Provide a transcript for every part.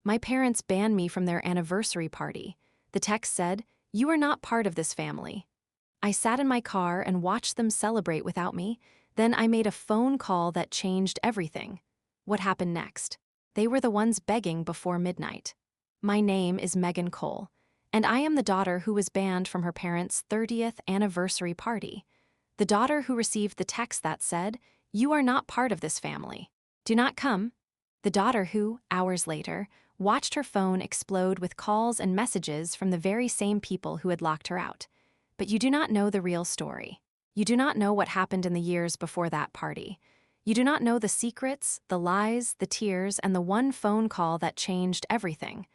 My parents banned me from their anniversary party. The text said, "You are not part of this family." I sat in my car and watched them celebrate without me. Then I made a phone call that changed everything. What happened next? They were the ones begging before midnight. My name is Megan Cole, and I am the daughter who was banned from her parents' 30th anniversary party. The daughter who received the text that said, "You are not part of this family. Do not come." The daughter who, hours later, watched her phone explode with calls and messages from the very same people who had locked her out. But you do not know the real story. You do not know what happened in the years before that party. You do not know the secrets, the lies, the tears, and the one phone call that changed everything.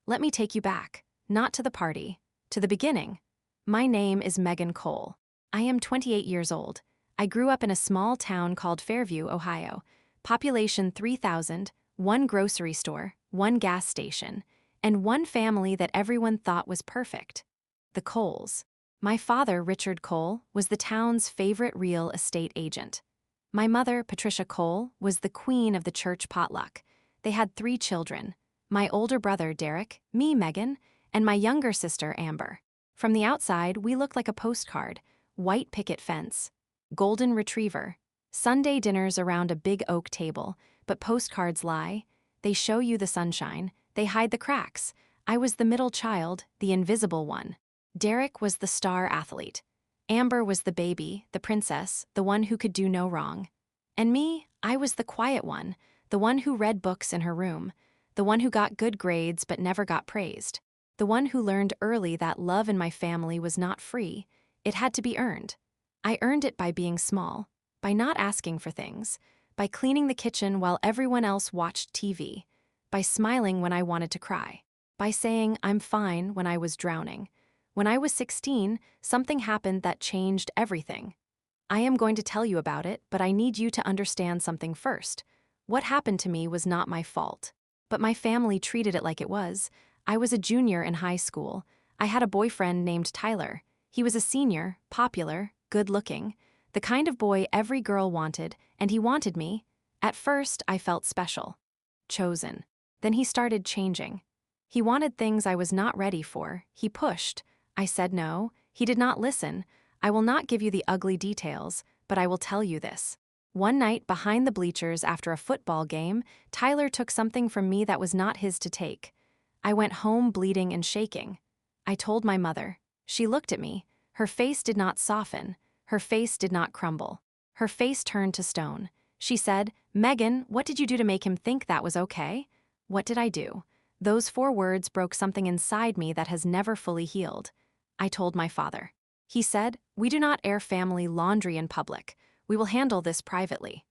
Let me take you back, not to the party, to the beginning. My name is Megan Cole. I am 28 years old. I grew up in a small town called Fairview, Ohio. Population 3,000, one grocery store, one gas station, and one family that everyone thought was perfect. The Coles. My father, Richard Cole, was the town's favorite real estate agent. My mother, Patricia Cole, was the queen of the church potluck. They had 3 children. My older brother, Derek, me, Megan, and my younger sister, Amber. From the outside, we looked like a postcard: white picket fence, golden retriever, Sunday dinners around a big oak table. But postcards lie. They show you the sunshine. They hide the cracks. I was the middle child, the invisible one. Derek was the star athlete. Amber was the baby, the princess, the one who could do no wrong. And me, I was the quiet one, the one who read books in her room, the one who got good grades but never got praised, the one who learned early that love in my family was not free. It had to be earned. I earned it by being small, by not asking for things, by cleaning the kitchen while everyone else watched TV, by smiling when I wanted to cry, by saying I'm fine when I was drowning. When I was 16, something happened that changed everything. I am going to tell you about it, but I need you to understand something first. What happened to me was not my fault. But my family treated it like it was. I was a junior in high school. I had a boyfriend named Tyler. He was a senior, popular, good-looking, the kind of boy every girl wanted, and he wanted me. At first, I felt special. Chosen. Then he started changing. He wanted things I was not ready for. He pushed. I said no. He did not listen. I will not give you the ugly details, but I will tell you this. One night, behind the bleachers after a football game, Tyler took something from me that was not his to take. I went home bleeding and shaking. I told my mother. She looked at me. Her face did not soften. Her face did not crumble. Her face turned to stone. She said, "Megan, what did you do to make him think that was okay?" What did I do? Those 4 words broke something inside me that has never fully healed. I told my father. He said, "We do not air family laundry in public. We will handle this privately."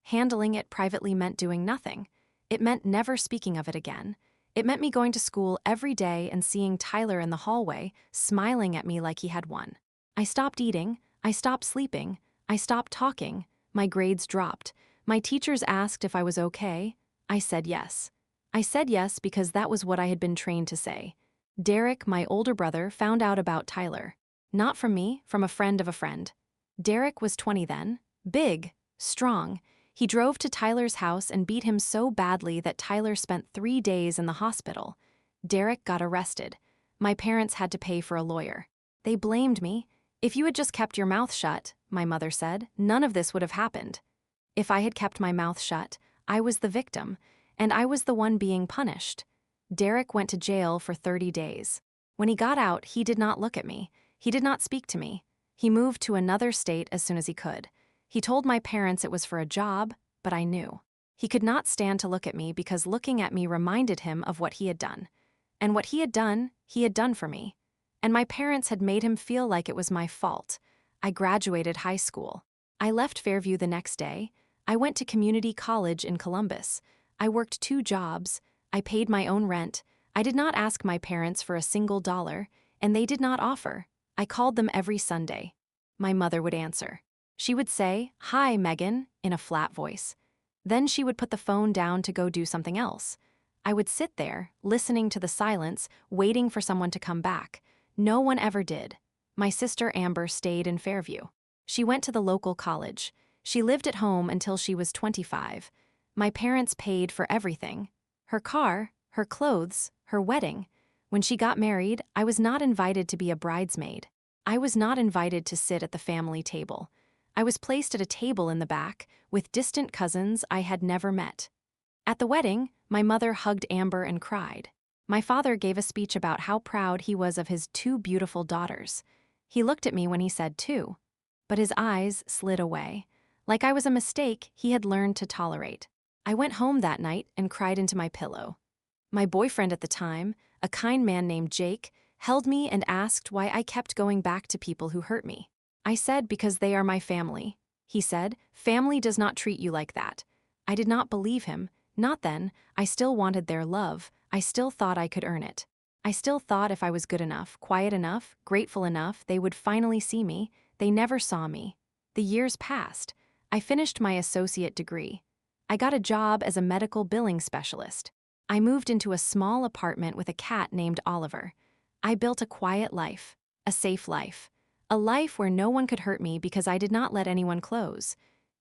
Handling it privately meant doing nothing. It meant never speaking of it again. It meant me going to school every day and seeing Tyler in the hallway, smiling at me like he had won. I stopped eating. I stopped sleeping. I stopped talking. My grades dropped. My teachers asked if I was okay. I said yes. I said yes because that was what I had been trained to say. Derek, my older brother, found out about Tyler. Not from me, from a friend of a friend. Derek was 20 then. Big. Strong. He drove to Tyler's house and beat him so badly that Tyler spent 3 days in the hospital. Derek got arrested. My parents had to pay for a lawyer. They blamed me. "If you had just kept your mouth shut," my mother said, "none of this would have happened." If I had kept my mouth shut, I was the victim, and I was the one being punished. Derek went to jail for 30 days. When he got out, he did not look at me. He did not speak to me. He moved to another state as soon as he could. He told my parents it was for a job, but I knew. He could not stand to look at me because looking at me reminded him of what he had done. And what he had done for me. And my parents had made him feel like it was my fault. I graduated high school. I left Fairview the next day. I went to community college in Columbus. I worked 2 jobs. I paid my own rent. I did not ask my parents for a single dollar, and they did not offer. I called them every Sunday. My mother would answer. She would say, "Hi, Megan," in a flat voice. Then she would put the phone down to go do something else. I would sit there, listening to the silence, waiting for someone to come back. No one ever did. My sister Amber stayed in Fairview. She went to the local college. She lived at home until she was 25. My parents paid for everything. Her car, her clothes, her wedding. When she got married, I was not invited to be a bridesmaid. I was not invited to sit at the family table. I was placed at a table in the back with distant cousins I had never met. At the wedding, my mother hugged Amber and cried. My father gave a speech about how proud he was of his 2 beautiful daughters. He looked at me when he said 2, but his eyes slid away. Like I was a mistake he had learned to tolerate. I went home that night and cried into my pillow. My boyfriend at the time, a kind man named Jake, held me and asked why I kept going back to people who hurt me. I said because they are my family. He said, family does not treat you like that. I did not believe him. Not then. I still wanted their love. I still thought I could earn it. I still thought if I was good enough, quiet enough, grateful enough, they would finally see me. They never saw me. The years passed. I finished my associate degree. I got a job as a medical billing specialist. I moved into a small apartment with a cat named Oliver. I built a quiet life, a safe life, a life where no one could hurt me because I did not let anyone close.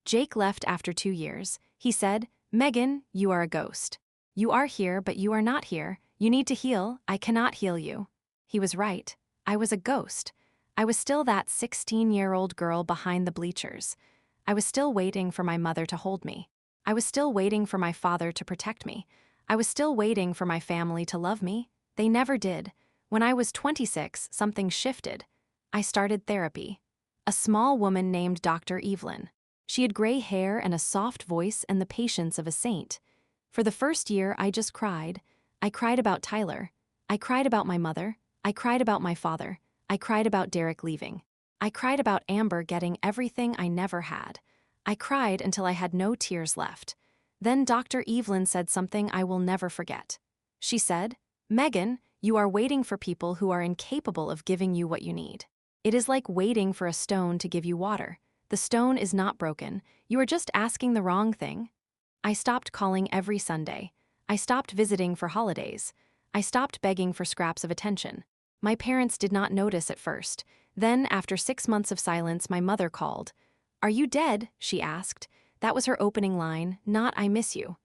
Jake left after 2 years. He said, "Megan, you are a ghost. You are here, but you are not here. You need to heal. I cannot heal you." He was right. I was a ghost. I was still that 16-year-old girl behind the bleachers. I was still waiting for my mother to hold me. I was still waiting for my father to protect me. I was still waiting for my family to love me. They never did. When I was 26, something shifted. I started therapy. A small woman named Dr. Evelyn. She had gray hair and a soft voice and the patience of a saint. For the first year, I just cried. I cried about Tyler. I cried about my mother. I cried about my father. I cried about Derek leaving. I cried about Amber getting everything I never had. I cried until I had no tears left. Then Dr. Evelyn said something I will never forget. She said, "Megan, you are waiting for people who are incapable of giving you what you need. It is like waiting for a stone to give you water. The stone is not broken. You are just asking the wrong thing." I stopped calling every Sunday. I stopped visiting for holidays. I stopped begging for scraps of attention. My parents did not notice at first. Then, after 6 months of silence, my mother called. "Are you dead?" she asked. That was her opening line, not "I miss you."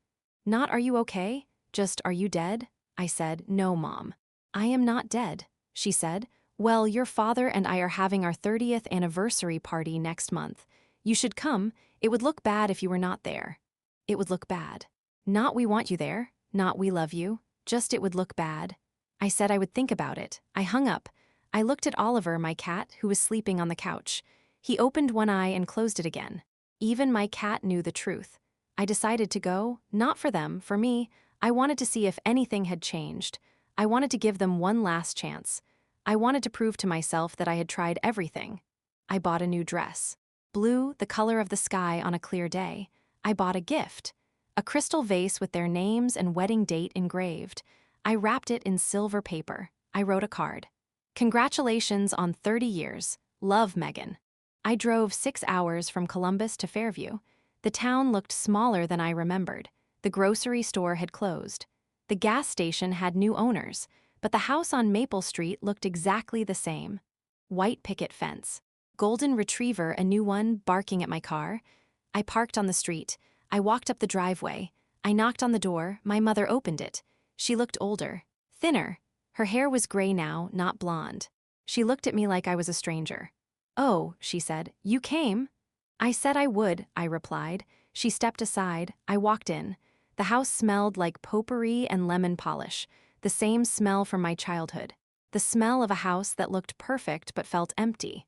Not "Are you okay?" Just "Are you dead?" I said, "No, Mom. I am not dead." She said, "Well, your father and I are having our 30th anniversary party next month. You should come. It would look bad if you were not there." It would look bad. Not "We want you there," not "We love you," just "It would look bad." I said I would think about it. I hung up. I looked at Oliver, my cat, who was sleeping on the couch. He opened one eye and closed it again. Even my cat knew the truth. I decided to go, not for them, for me. I wanted to see if anything had changed. I wanted to give them one last chance. I wanted to prove to myself that I had tried everything. I bought a new dress. Blue, the color of the sky on a clear day. I bought a gift. A crystal vase with their names and wedding date engraved. I wrapped it in silver paper. I wrote a card. "Congratulations on 30 years. Love, Megan." I drove 6 hours from Columbus to Fairview. The town looked smaller than I remembered. The grocery store had closed. The gas station had new owners, but the house on Maple Street looked exactly the same. White picket fence. Golden retriever, a new one, barking at my car. I parked on the street. I walked up the driveway. I knocked on the door. My mother opened it. She looked older, thinner. Her hair was gray now, not blonde. She looked at me like I was a stranger. "Oh," she said, "you came?" I said I would, I replied. She stepped aside. I walked in. The house smelled like potpourri and lemon polish, the same smell from my childhood. The smell of a house that looked perfect but felt empty.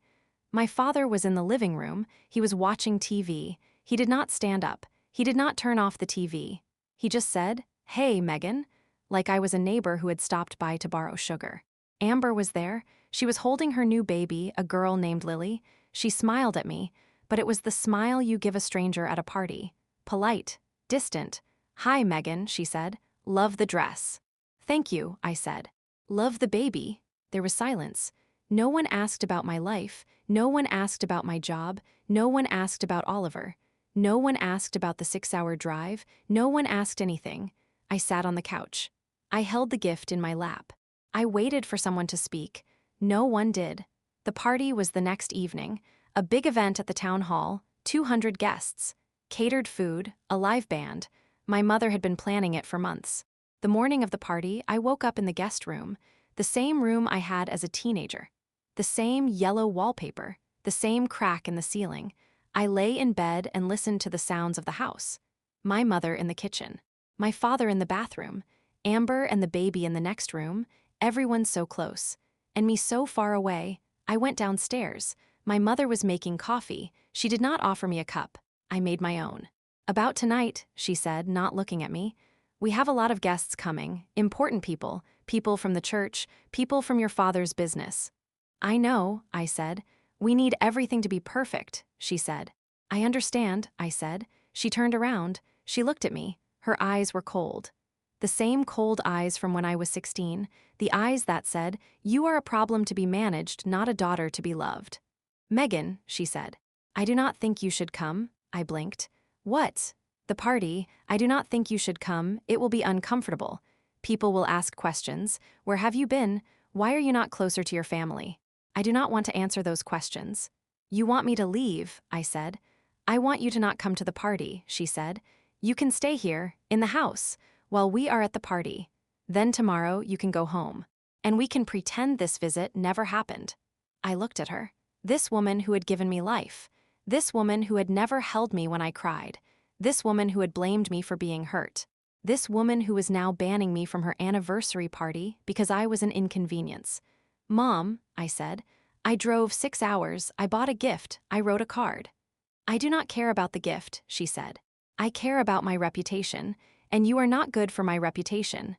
My father was in the living room. He was watching TV. He did not stand up. He did not turn off the TV. He just said, "Hey, Megan," like I was a neighbor who had stopped by to borrow sugar. Amber was there. She was holding her new baby, a girl named Lily. She smiled at me, but it was the smile you give a stranger at a party. Polite, distant. "Hi, Megan," she said. "Love the dress." "Thank you," I said. "Love the baby." There was silence. No one asked about my life. No one asked about my job. No one asked about Oliver. No one asked about the 6-hour drive. No one asked anything. I sat on the couch. I held the gift in my lap. I waited for someone to speak. No one did. The party was the next evening, a big event at the town hall, 200 guests, catered food, a live band. My mother had been planning it for months. The morning of the party, I woke up in the guest room, the same room I had as a teenager. The same yellow wallpaper, the same crack in the ceiling. I lay in bed and listened to the sounds of the house. My mother in the kitchen, my father in the bathroom, Amber and the baby in the next room, everyone so close, and me so far away. I went downstairs. My mother was making coffee. She did not offer me a cup. I made my own. "About tonight," she said, not looking at me. "We have a lot of guests coming, important people, people from the church, people from your father's business." "I know," I said. "We need everything to be perfect," she said. "I understand," I said. She turned around. She looked at me. Her eyes were cold. The same cold eyes from when I was 16, the eyes that said, "You are a problem to be managed, not a daughter to be loved." "Megan," she said. "I do not think you should come." I blinked. "What?" "The party. I do not think you should come. It will be uncomfortable. People will ask questions. Where have you been? Why are you not closer to your family?" "I do not want to answer those questions." "You want me to leave," I said. "I want you to not come to the party," she said. "You can stay here, in the house, while we are at the party. Then tomorrow you can go home. And we can pretend this visit never happened." I looked at her. This woman who had given me life. This woman who had never held me when I cried. This woman who had blamed me for being hurt. This woman who was now banning me from her anniversary party because I was an inconvenience. "Mom," I said, "I drove 6 hours, I bought a gift, I wrote a card." "I do not care about the gift," she said. "I care about my reputation, and you are not good for my reputation."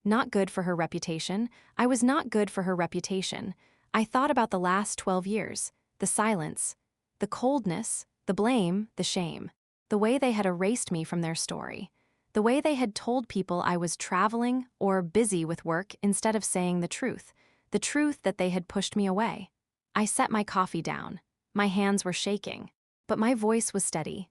Not good for her reputation. I was not good for her reputation. I thought about the last 12 years, the silence, the coldness, the blame, the shame, the way they had erased me from their story, the way they had told people I was traveling or busy with work instead of saying the truth that they had pushed me away. I set my coffee down. My hands were shaking, but my voice was steady.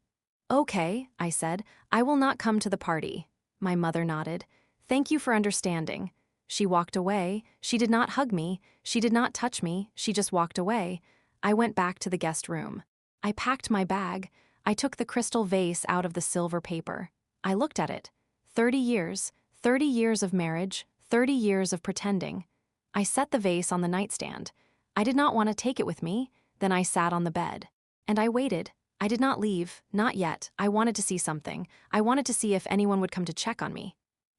"Okay," I said, "I will not come to the party." My mother nodded. "Thank you for understanding." She walked away. She did not hug me. She did not touch me. She just walked away. I went back to the guest room. I packed my bag. I took the crystal vase out of the silver paper. I looked at it. 30 years of marriage, 30 years of pretending. I set the vase on the nightstand. I did not want to take it with me. Then I sat on the bed. And I waited. I did not leave, not yet. I wanted to see something. I wanted to see if anyone would come to check on me.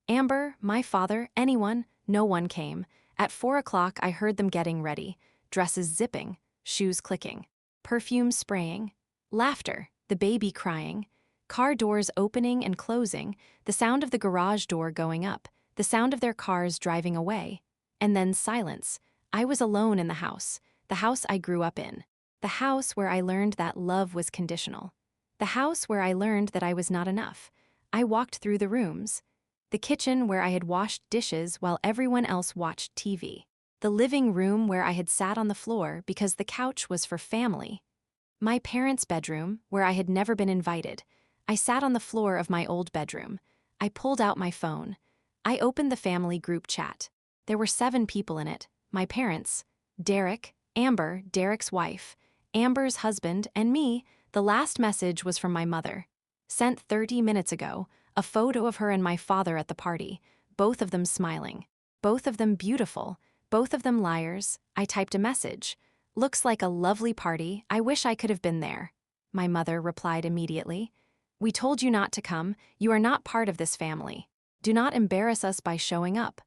Amber, my father, anyone, no one came. At 4 o'clock, I heard them getting ready. Dresses zipping, shoes clicking, perfume spraying, laughter, the baby crying, car doors opening and closing, the sound of the garage door going up, the sound of their cars driving away. And then silence. I was alone in the house I grew up in. The house where I learned that love was conditional. The house where I learned that I was not enough. I walked through the rooms. The kitchen where I had washed dishes while everyone else watched TV. The living room where I had sat on the floor because the couch was for family. My parents' bedroom, where I had never been invited. I sat on the floor of my old bedroom. I pulled out my phone. I opened the family group chat. There were 7 people in it. My parents, Derek, Amber, Derek's wife, Amber's husband, and me. The last message was from my mother. Sent 30 minutes ago, a photo of her and my father at the party, both of them smiling. Both of them beautiful, both of them liars. I typed a message. "Looks like a lovely party. I wish I could have been there." My mother replied immediately. "We told you not to come. You are not part of this family. Do not embarrass us by showing up."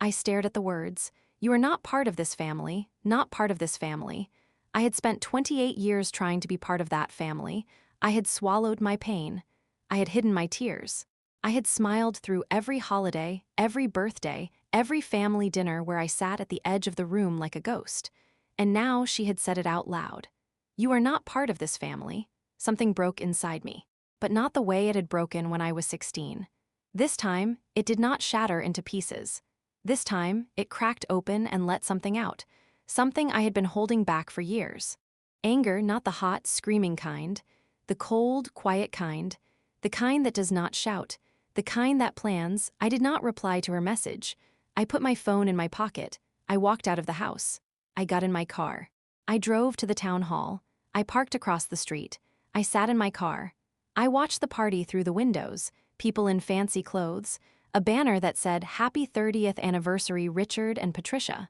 I stared at the words. "You are not part of this family, not part of this family." I had spent 28 years trying to be part of that family. I had swallowed my pain. I had hidden my tears. I had smiled through every holiday, every birthday, every family dinner where I sat at the edge of the room like a ghost. And now she had said it out loud. "You are not part of this family." Something broke inside me, but not the way it had broken when I was 16. This time, it did not shatter into pieces. This time, it cracked open and let something out. Something I had been holding back for years. Anger, not the hot, screaming kind. The cold, quiet kind. The kind that does not shout. The kind that plans. I did not reply to her message. I put my phone in my pocket. I walked out of the house. I got in my car. I drove to the town hall. I parked across the street. I sat in my car. I watched the party through the windows. People in fancy clothes. a banner that said, "Happy 30th Anniversary Richard and Patricia,"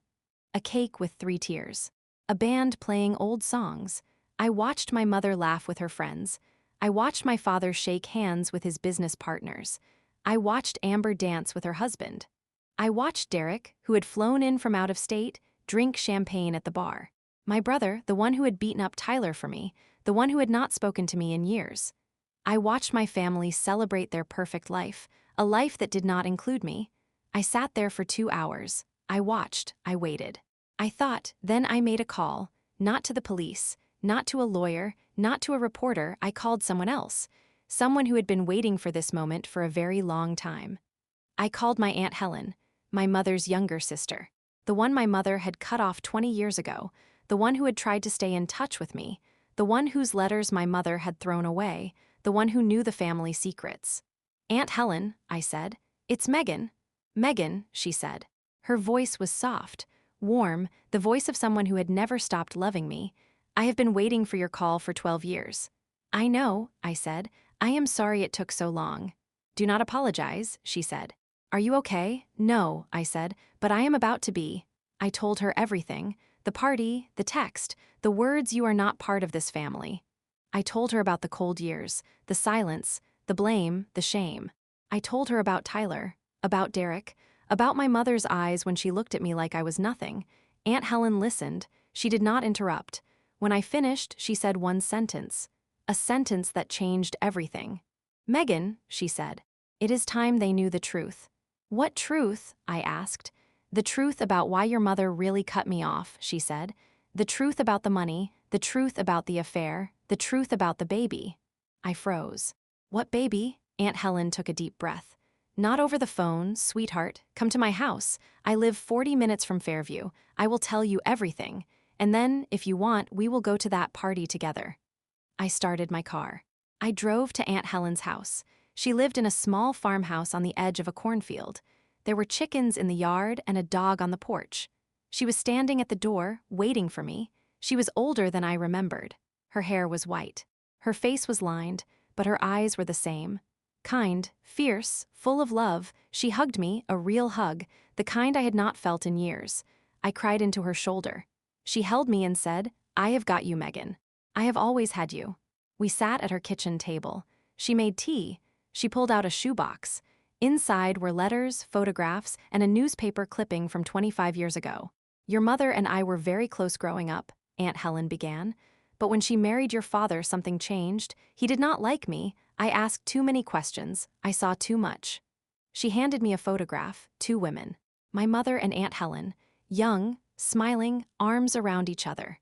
a cake with 3 tiers, a band playing old songs. I watched my mother laugh with her friends. I watched my father shake hands with his business partners. I watched Amber dance with her husband. I watched Derek, who had flown in from out of state, drink champagne at the bar. My brother, the one who had beaten up Tyler for me, the one who had not spoken to me in years. I watched my family celebrate their perfect life, a life that did not include me. I sat there for 2 hours. I watched, I waited. I thought, then I made a call, not to the police, not to a lawyer, not to a reporter. I called someone else, someone who had been waiting for this moment for a very long time. I called my Aunt Helen, my mother's younger sister, the one my mother had cut off 20 years ago, the one who had tried to stay in touch with me, the one whose letters my mother had thrown away, the one who knew the family secrets. "Aunt Helen," I said, "it's Megan." "Megan," she said. Her voice was soft, warm, the voice of someone who had never stopped loving me. "I have been waiting for your call for 12 years. "I know," I said. "I am sorry it took so long." "Do not apologize," she said. "Are you okay?" "No," I said, "but I am about to be." I told her everything, the party, the text, the words, "You are not part of this family." I told her about the cold years, the silence, the blame, the shame. I told her about Tyler, about Derek, about my mother's eyes when she looked at me like I was nothing. Aunt Helen listened. She did not interrupt. When I finished, she said one sentence, a sentence that changed everything. "Megan," she said, "it is time they knew the truth." "What truth?" I asked. "The truth about why your mother really cut me off," she said. "The truth about the money, the truth about the affair, the truth about the baby." I froze. "What baby?" Aunt Helen took a deep breath. "Not over the phone, sweetheart. Come to my house. I live 40 minutes from Fairview. I will tell you everything. And then, if you want, we will go to that party together." I started my car. I drove to Aunt Helen's house. She lived in a small farmhouse on the edge of a cornfield. There were chickens in the yard and a dog on the porch. She was standing at the door, waiting for me. She was older than I remembered. Her hair was white. Her face was lined, but her eyes were the same. Kind, fierce, full of love, she hugged me, a real hug, the kind I had not felt in years. I cried into her shoulder. She held me and said, "I have got you, Megan. I have always had you." We sat at her kitchen table. She made tea. She pulled out a shoebox. Inside were letters, photographs, and a newspaper clipping from 25 years ago. "Your mother and I were very close growing up," Aunt Helen began. "But when she married your father, something changed. He did not like me. I asked too many questions. I saw too much." She handed me a photograph, 2 women. My mother and Aunt Helen, young, smiling, arms around each other.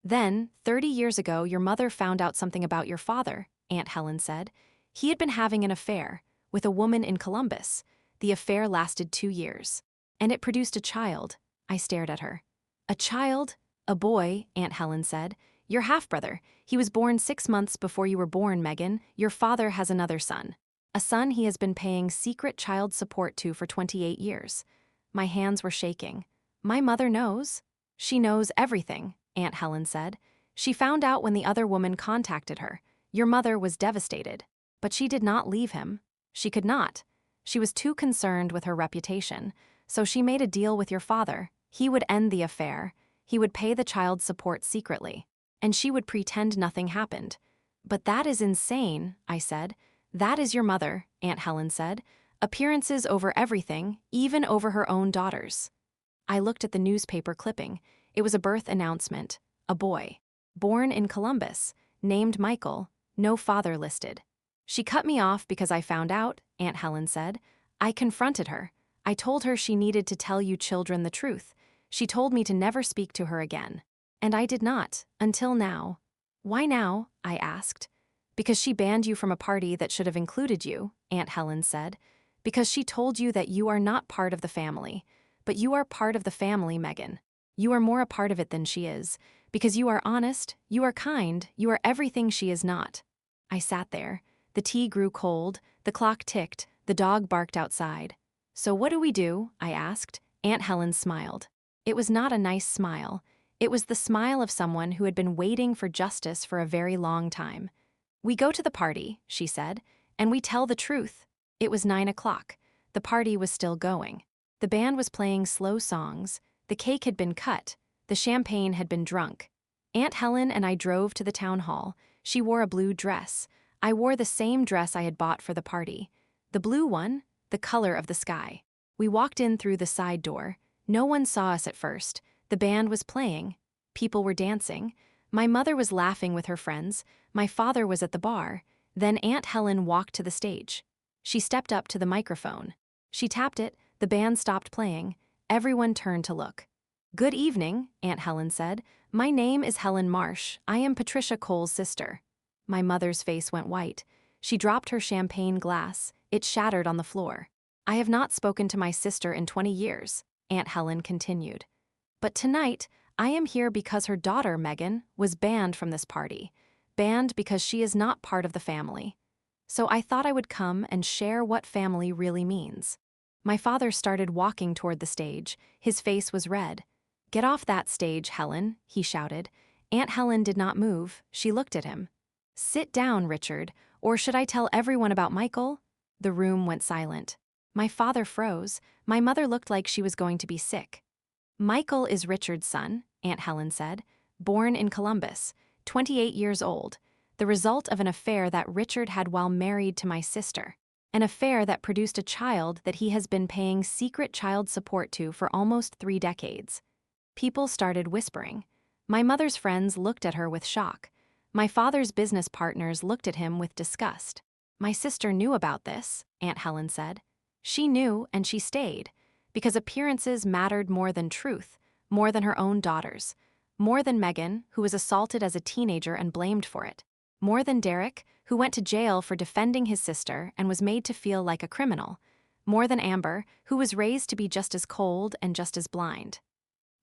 "Then, 30 years ago, your mother found out something about your father," Aunt Helen said. "He had been having an affair with a woman in Columbus. The affair lasted 2 years. And it produced a child." I stared at her. "A child? A boy," Aunt Helen said. "Your half-brother. He was born 6 months before you were born, Megan. Your father has another son. A son he has been paying secret child support to for 28 years. My hands were shaking. "My mother knows." "She knows everything," Aunt Helen said. "She found out when the other woman contacted her. Your mother was devastated. But she did not leave him. She could not. She was too concerned with her reputation. So she made a deal with your father. He would end the affair. He would pay the child support secretly. And she would pretend nothing happened." "But that is insane," I said. "That is your mother," Aunt Helen said. "Appearances over everything, even over her own daughters." I looked at the newspaper clipping. It was a birth announcement. A boy. Born in Columbus. Named Michael. No father listed. "She cut me off because I found out," Aunt Helen said. "I confronted her. I told her she needed to tell you children the truth. She told me to never speak to her again. And I did not, until now." "Why now?" I asked. "Because she banned you from a party that should have included you," Aunt Helen said. "Because she told you that you are not part of the family. But you are part of the family, Megan. You are more a part of it than she is. Because you are honest, you are kind, you are everything she is not." I sat there. The tea grew cold, the clock ticked, the dog barked outside. "So what do we do?" I asked. Aunt Helen smiled. It was not a nice smile. It was the smile of someone who had been waiting for justice for a very long time. "We go to the party," she said, "and we tell the truth." It was 9 o'clock. The party was still going. The band was playing slow songs, the cake had been cut, the champagne had been drunk. Aunt Helen and I drove to the town hall. She wore a blue dress. I wore the same dress I had bought for the party. The blue one, the color of the sky. We walked in through the side door. No one saw us at first. The band was playing. People were dancing. My mother was laughing with her friends. My father was at the bar. Then Aunt Helen walked to the stage. She stepped up to the microphone. She tapped it. The band stopped playing. Everyone turned to look. "Good evening," Aunt Helen said. "My name is Helen Marsh. I am Patricia Cole's sister." My mother's face went white. She dropped her champagne glass. It shattered on the floor. "I have not spoken to my sister in 20 years, Aunt Helen continued. "But tonight, I am here because her daughter, Megan, was banned from this party. Banned because she is not part of the family. So I thought I would come and share what family really means." My father started walking toward the stage. His face was red. "Get off that stage, Helen," he shouted. Aunt Helen did not move. She looked at him. "Sit down, Richard, or should I tell everyone about Michael?" The room went silent. My father froze. My mother looked like she was going to be sick. "Michael is Richard's son," Aunt Helen said. "Born in Columbus, 28 years old. The result of an affair that Richard had while married to my sister. An affair that produced a child that he has been paying secret child support to for almost 3 decades. People started whispering. My mother's friends looked at her with shock. My father's business partners looked at him with disgust. "My sister knew about this," Aunt Helen said. "She knew and she stayed, because appearances mattered more than truth, more than her own daughters, more than Megan, who was assaulted as a teenager and blamed for it, more than Derek, who went to jail for defending his sister and was made to feel like a criminal, more than Amber, who was raised to be just as cold and just as blind."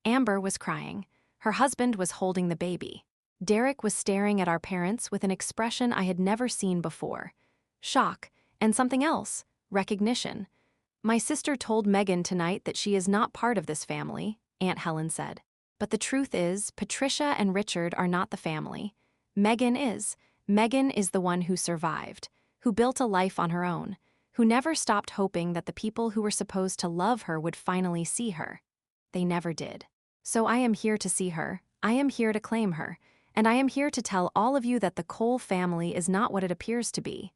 Amber was crying. Her husband was holding the baby. Derek was staring at our parents with an expression I had never seen before. Shock, and something else, recognition. "My sister told Megan tonight that she is not part of this family," Aunt Helen said. "But the truth is, Patricia and Richard are not the family. Megan is. Megan is the one who survived, who built a life on her own, who never stopped hoping that the people who were supposed to love her would finally see her. They never did. So I am here to see her, I am here to claim her, and I am here to tell all of you that the Cole family is not what it appears to be."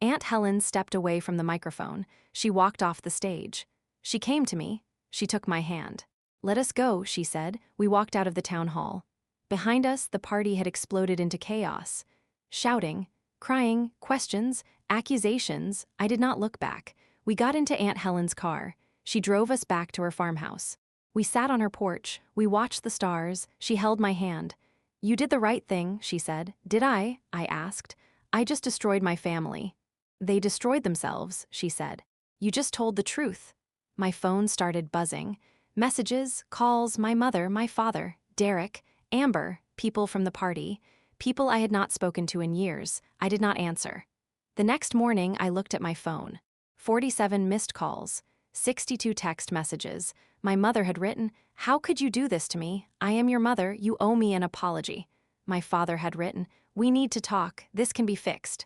Aunt Helen stepped away from the microphone. She walked off the stage. She came to me. She took my hand. "Let us go," she said. We walked out of the town hall. Behind us, the party had exploded into chaos. Shouting, crying, questions, accusations. I did not look back. We got into Aunt Helen's car. She drove us back to her farmhouse. We sat on her porch. We watched the stars. She held my hand. "You did the right thing," she said. "Did I?" I asked. "I just destroyed my family." "They destroyed themselves," she said. "You just told the truth." My phone started buzzing. Messages, calls, my mother, my father, Derek, Amber, people from the party, people I had not spoken to in years. I did not answer. The next morning, I looked at my phone. 47 missed calls, 62 text messages. My mother had written, "How could you do this to me? I am your mother, you owe me an apology." My father had written, "We need to talk, this can be fixed."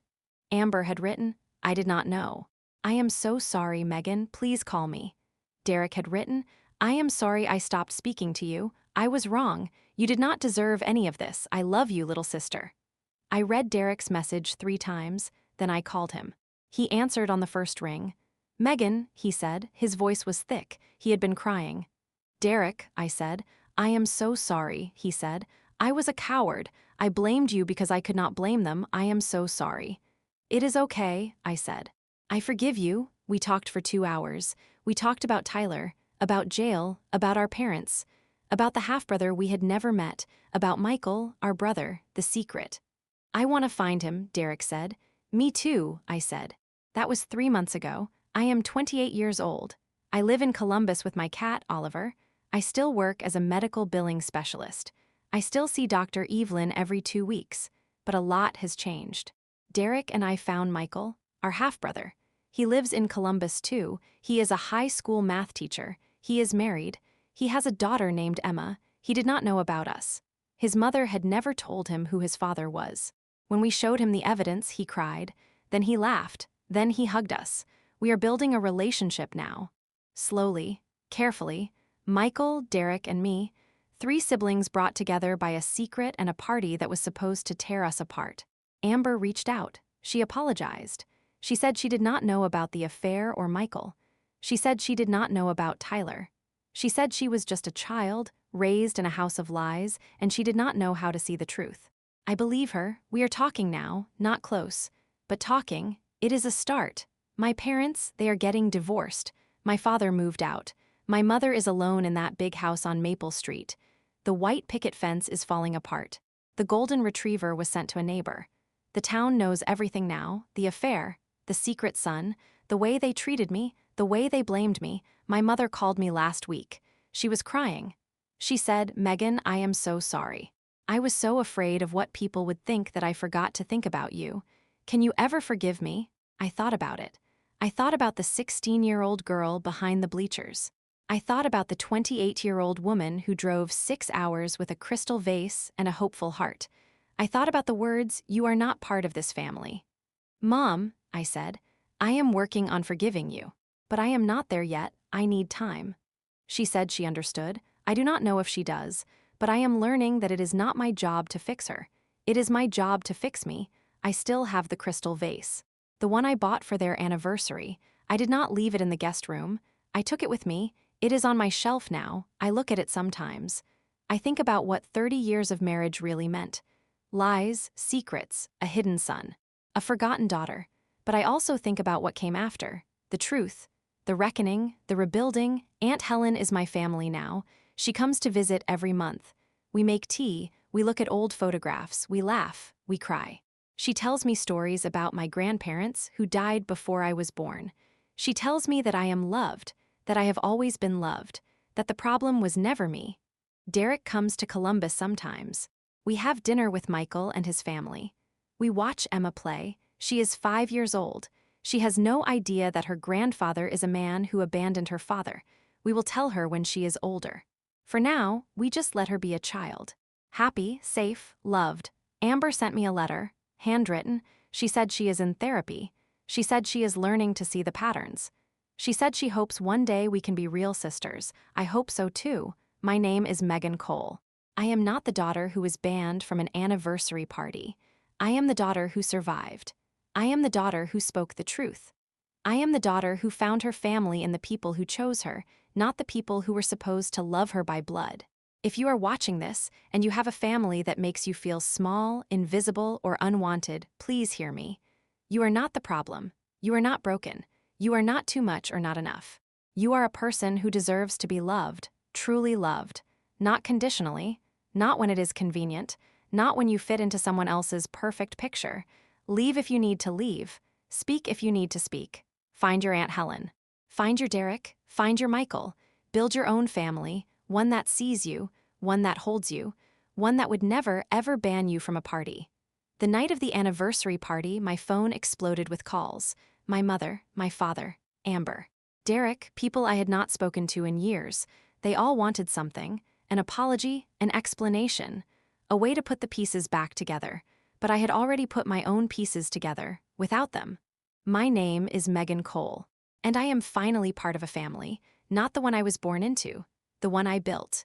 Amber had written, "I did not know. I am so sorry, Megan, please call me." Derek had written, "I am sorry I stopped speaking to you. I was wrong. You did not deserve any of this. I love you, little sister." I read Derek's message 3 times, then I called him. He answered on the first ring. "Megan," he said. His voice was thick. He had been crying. "Derek," I said. "I am so sorry," he said. "I was a coward. I blamed you because I could not blame them. I am so sorry." "It is okay," I said. "I forgive you." We talked for 2 hours. We talked about Tyler, about jail, about our parents, about the half-brother we had never met, about Michael, our brother, the secret. "I want to find him," Derek said. "Me too," I said. "That was 3 months ago. I am 28 years old. I live in Columbus with my cat, Oliver. I still work as a medical billing specialist. I still see Dr. Evelyn every 2 weeks. But a lot has changed. Derek and I found Michael, our half-brother. He lives in Columbus too. He is a high school math teacher. He is married. He has a daughter named Emma. He did not know about us. His mother had never told him who his father was. When we showed him the evidence, he cried. Then he laughed. Then he hugged us. We are building a relationship now. Slowly, carefully, Michael, Derek, and me, three siblings brought together by a secret and a party that was supposed to tear us apart. Amber reached out. She apologized. She said she did not know about the affair or Michael. She said she did not know about Tyler. She said she was just a child, raised in a house of lies, and she did not know how to see the truth. I believe her. We are talking now, not close. But talking, it is a start. My parents, they are getting divorced. My father moved out. My mother is alone in that big house on Maple Street. The white picket fence is falling apart. The golden retriever was sent to a neighbor. The town knows everything now, the affair, the secret son, the way they treated me, the way they blamed me. My mother called me last week. She was crying. She said, "Megan, I am so sorry. I was so afraid of what people would think that I forgot to think about you. Can you ever forgive me?" I thought about it. I thought about the 16-year-old girl behind the bleachers. I thought about the 28-year-old woman who drove 6 hours with a crystal vase and a hopeful heart. I thought about the words, "You are not part of this family." "Mom," I said, "I am working on forgiving you. But I am not there yet. I need time." She said she understood. I do not know if she does, but I am learning that it is not my job to fix her. It is my job to fix me. I still have the crystal vase. The one I bought for their anniversary. I did not leave it in the guest room. I took it with me. It is on my shelf now. I look at it sometimes. I think about what 30 years of marriage really meant. Lies, secrets, a hidden son, a forgotten daughter. But I also think about what came after. The truth, the reckoning, the rebuilding. Aunt Helen is my family now. She comes to visit every month. We make tea, we look at old photographs, we laugh, we cry. She tells me stories about my grandparents who died before I was born. She tells me that I am loved, that I have always been loved, that the problem was never me. Derek comes to Columbus sometimes. We have dinner with Michael and his family. We watch Emma play. She is 5 years old. She has no idea that her grandfather is a man who abandoned her father. We will tell her when she is older. For now, we just let her be a child. Happy, safe, loved. Amber sent me a letter, handwritten. She said she is in therapy. She said she is learning to see the patterns. She said she hopes one day we can be real sisters. I hope so too. My name is Megan Cole. I am not the daughter who was banned from an anniversary party. I am the daughter who survived. I am the daughter who spoke the truth. I am the daughter who found her family in the people who chose her, not the people who were supposed to love her by blood. If you are watching this and you have a family that makes you feel small, invisible, or unwanted, please hear me. You are not the problem. You are not broken. You are not too much or not enough. You are a person who deserves to be loved, truly loved, not conditionally, not when it is convenient, not when you fit into someone else's perfect picture. Leave if you need to leave. Speak if you need to speak. Find your Aunt Helen. Find your Derek. Find your Michael. Build your own family, one that sees you, one that holds you, one that would never, ever ban you from a party. The night of the anniversary party, my phone exploded with calls. My mother, my father, Amber, Derek, people I had not spoken to in years. They all wanted something, an apology, an explanation, a way to put the pieces back together. But I had already put my own pieces together, without them. My name is Megan Cole, and I am finally part of a family, not the one I was born into, the one I built.